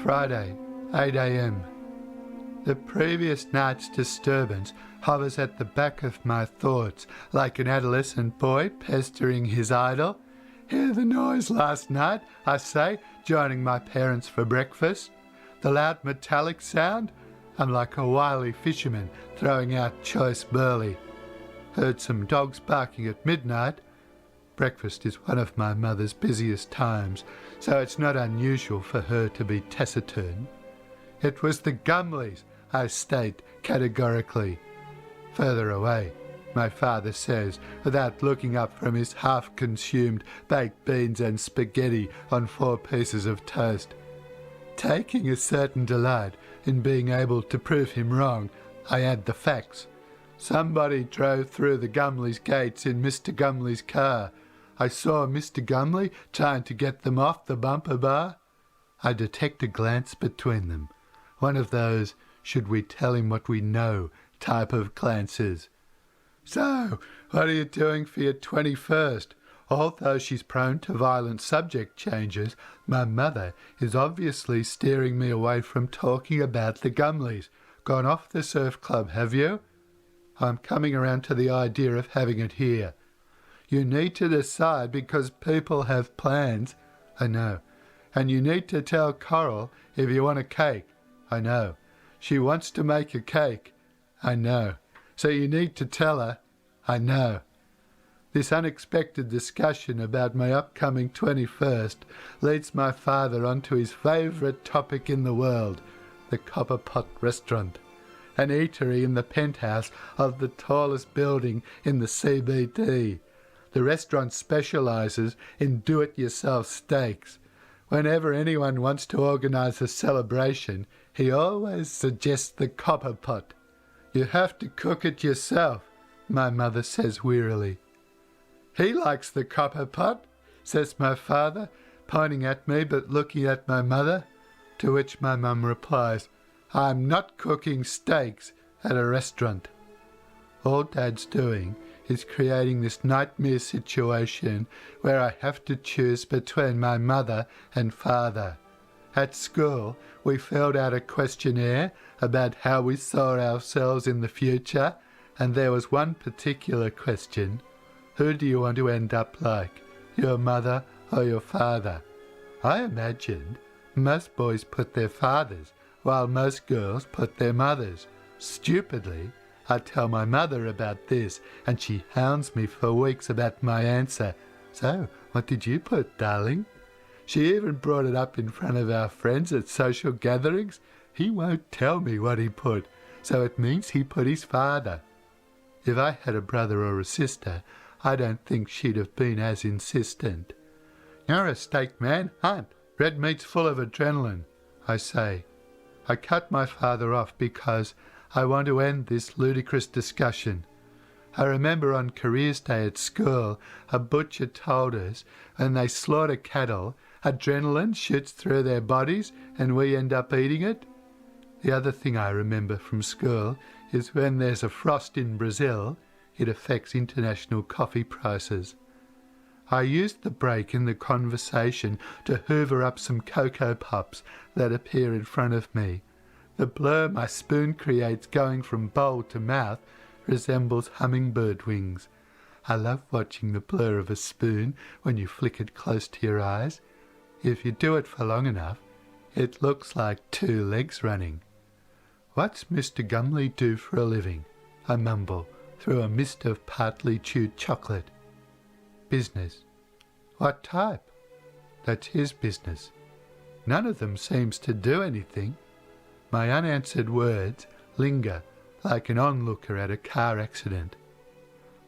Friday, 8 a.m. The previous night's disturbance hovers at the back of my thoughts like an adolescent boy pestering his idol. Hear the noise last night, I say, joining my parents for breakfast. The loud metallic sound? I'm like a wily fisherman throwing out choice burley. Heard some dogs barking at midnight. Breakfast is one of my mother's busiest times, so it's not unusual for her to be taciturn. It was the Gumleys, I state categorically. Further away, my father says, without looking up from his half-consumed baked beans and spaghetti on 4 pieces of toast. Taking a certain delight in being able to prove him wrong, I add the facts. Somebody drove through the Gumleys' gates in Mr. Gumley's car. I saw Mr. Gumley trying to get them off the bumper bar. I detect a glance between them, one of those should we tell him what we know type of glances. So, what are you doing for your 21st? Although she's prone to violent subject changes, my mother is obviously steering me away from talking about the Gumleys. Gone off the surf club, have you? I'm coming around to the idea of having it here. You need to decide because people have plans. I know. And you need to tell Coral if you want a cake. I know. She wants to make a cake. I know. So you need to tell her. I know. This unexpected discussion about my upcoming 21st leads my father onto his favourite topic in the world, the Copper Pot Restaurant, an eatery in the penthouse of the tallest building in the CBD. The restaurant specialises in do-it-yourself steaks. Whenever anyone wants to organise a celebration, he always suggests the Copper Pot. You have to cook it yourself, my mother says wearily. He likes the Copper Pot, says my father, pointing at me but looking at my mother, to which my mum replies, I'm not cooking steaks at a restaurant. All Dad's doing is creating this nightmare situation where I have to choose between my mother and father. At school, we filled out a questionnaire about how we saw ourselves in the future, and there was one particular question. Who do you want to end up like, your mother or your father? I imagined most boys put their fathers, while most girls put their mothers. Stupidly, I tell my mother about this, and she hounds me for weeks about my answer. So, what did you put, darling? She even brought it up in front of our friends at social gatherings. He won't tell me what he put, so it means he put his father. If I had a brother or a sister, I don't think she'd have been as insistent. You're a steak man, hunt. Red meat's full of adrenaline, I say. I cut my father off because I want to end this ludicrous discussion. I remember on Careers Day at school, a butcher told us when they slaughter cattle, adrenaline shoots through their bodies and we end up eating it. The other thing I remember from school is when there's a frost in Brazil, it affects international coffee prices. I used the break in the conversation to hoover up some Cocoa Pops that appear in front of me. The blur my spoon creates going from bowl to mouth resembles hummingbird wings. I love watching the blur of a spoon when you flick it close to your eyes. If you do it for long enough, it looks like 2 legs running. What's Mr. Gumley do for a living? I mumble through a mist of partly chewed chocolate. Business. What type? That's his business. None of them seems to do anything. My unanswered words linger like an onlooker at a car accident.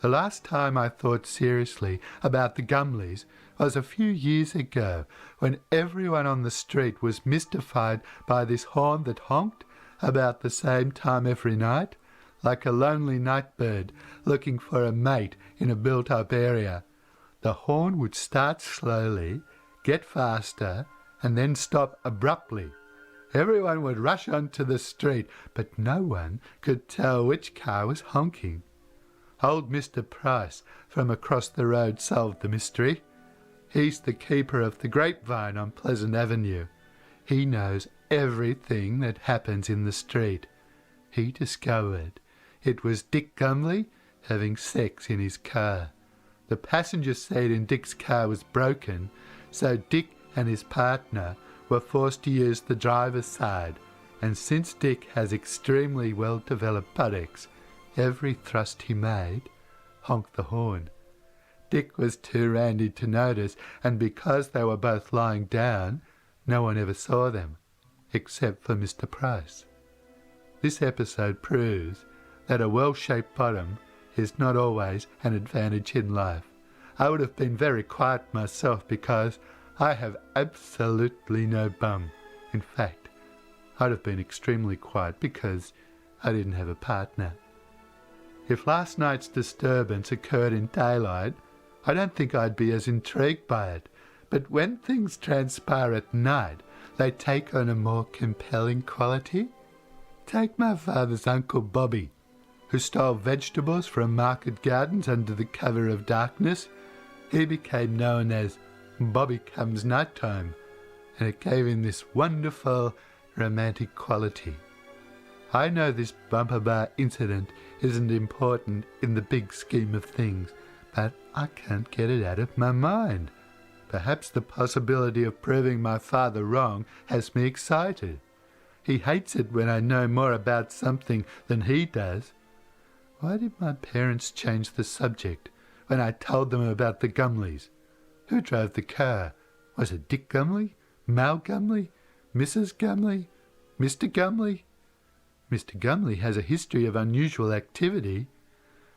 The last time I thought seriously about the Gumleys was a few years ago when everyone on the street was mystified by this horn that honked about the same time every night, like a lonely night bird looking for a mate in a built-up area. The horn would start slowly, get faster, and then stop abruptly. Everyone would rush onto the street, but no one could tell which car was honking. Old Mr. Price from across the road solved the mystery. He's the keeper of the Grapevine on Pleasant Avenue. He knows everything that happens in the street. He discovered it was Dick Gumley having sex in his car. The passenger seat in Dick's car was broken, so Dick and his partner were forced to use the driver's side, and since Dick has extremely well-developed buttocks, every thrust he made honked the horn. Dick was too randy to notice, and because they were both lying down, no one ever saw them, except for Mr. Price. This episode proves that a well-shaped bottom is not always an advantage in life. I would have been very quiet myself because I have absolutely no bum. In fact, I'd have been extremely quiet because I didn't have a partner. If last night's disturbance occurred in daylight, I don't think I'd be as intrigued by it, but when things transpire at night, they take on a more compelling quality. Take my father's Uncle Bobby, who stole vegetables from market gardens under the cover of darkness. He became known as Bobby Comes Nighttime, and it gave him this wonderful romantic quality. I know this bumper bar incident isn't important in the big scheme of things, but I can't get it out of my mind. Perhaps the possibility of proving my father wrong has me excited. He hates it when I know more about something than he does. Why did my parents change the subject when I told them about the Gumleys? Who drove the car? Was it Dick Gumley? Mal Gumley? Mrs. Gumley? Mr. Gumley? Mr. Gumley has a history of unusual activity.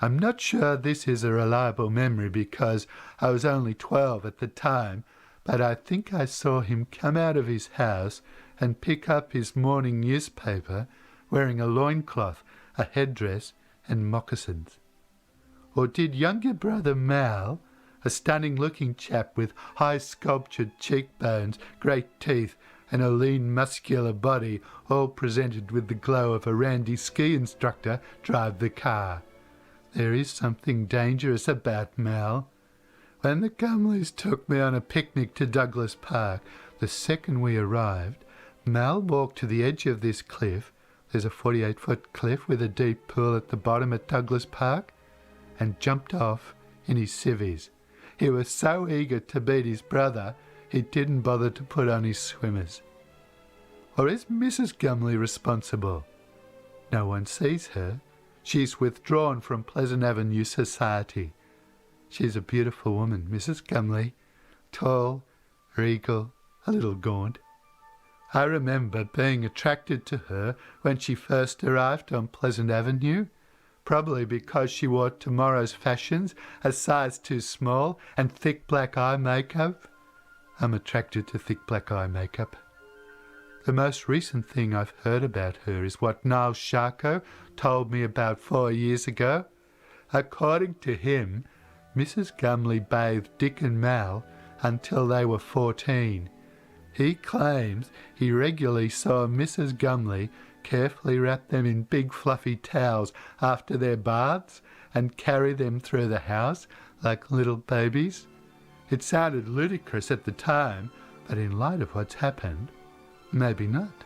I'm not sure this is a reliable memory because I was only 12 at the time, but I think I saw him come out of his house and pick up his morning newspaper wearing a loincloth, a headdress and moccasins. Or did younger brother Mal, a stunning-looking chap with high sculptured cheekbones, great teeth, and a lean muscular body, all presented with the glow of a randy ski instructor, drive the car? There is something dangerous about Mal. When the Gumleys took me on a picnic to Douglas Park, the second we arrived, Mal walked to the edge of this cliff. There's a 48-foot cliff with a deep pool at the bottom at Douglas Park, and jumped off in his civvies. He was so eager to beat his brother, he didn't bother to put on his swimmers. Or is Mrs. Gumley responsible? No one sees her. She's withdrawn from Pleasant Avenue society. She's a beautiful woman, Mrs. Gumley, tall, regal, a little gaunt. I remember being attracted to her when she first arrived on Pleasant Avenue, probably because she wore tomorrow's fashions, a size too small, and thick black eye makeup. I'm attracted to thick black eye makeup. The most recent thing I've heard about her is what Niall Sharko told me about 4 years ago. According to him, Mrs. Gumley bathed Dick and Mal until they were 14. He claims he regularly saw Mrs. Gumley carefully wrap them in big fluffy towels after their baths and carry them through the house like little babies. It sounded ludicrous at the time, but in light of what's happened, maybe not.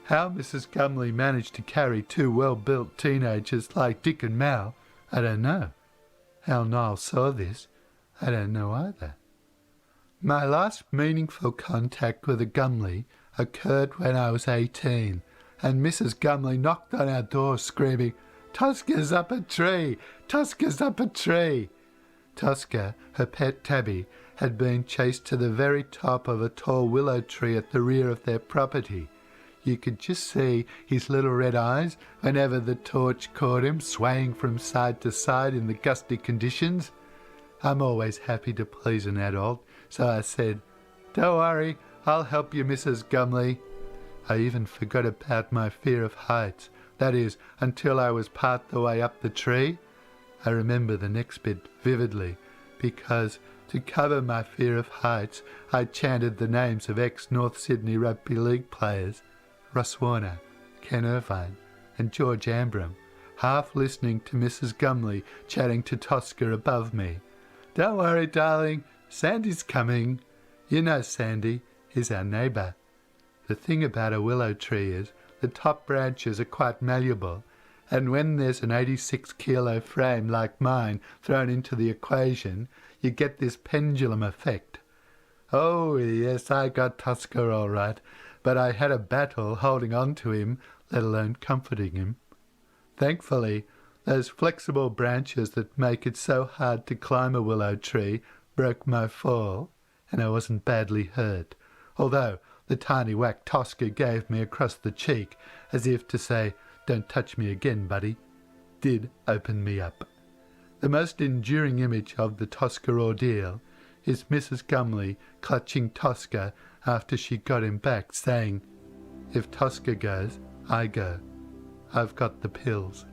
How Mrs. Gumley managed to carry two well-built teenagers like Dick and Mal, I don't know. How Niall saw this, I don't know either. My last meaningful contact with a Gumley occurred when I was 18, and Mrs. Gumley knocked on our door screaming, "Tosca's up a tree! Tosca's up a tree!" Tosca, her pet tabby, had been chased to the very top of a tall willow tree at the rear of their property. You could just see his little red eyes whenever the torch caught him, swaying from side to side in the gusty conditions. I'm always happy to please an adult, so I said, "Don't worry, I'll help you, Mrs. Gumley." I even forgot about my fear of heights, that is, until I was part the way up the tree. I remember the next bit vividly, because to cover my fear of heights, I chanted the names of ex-North Sydney Rugby League players, Ross Warner, Ken Irvine, and George Ambram, half listening to Mrs. Gumley chatting to Tosca above me. "Don't worry, darling, Sandy's coming. You know Sandy, he's our neighbour." The thing about a willow tree is the top branches are quite malleable, and when there's an 86-kilo frame like mine thrown into the equation, you get this pendulum effect. Oh, yes, I got Tosca all right, but I had a battle holding on to him, let alone comforting him. Thankfully, those flexible branches that make it so hard to climb a willow tree broke my fall, and I wasn't badly hurt, although the tiny whack Tosca gave me across the cheek, as if to say, "Don't touch me again, buddy," did open me up. The most enduring image of the Tosca ordeal is Mrs. Gumley clutching Tosca after she got him back, saying, "If Tosca goes, I go. I've got the pills."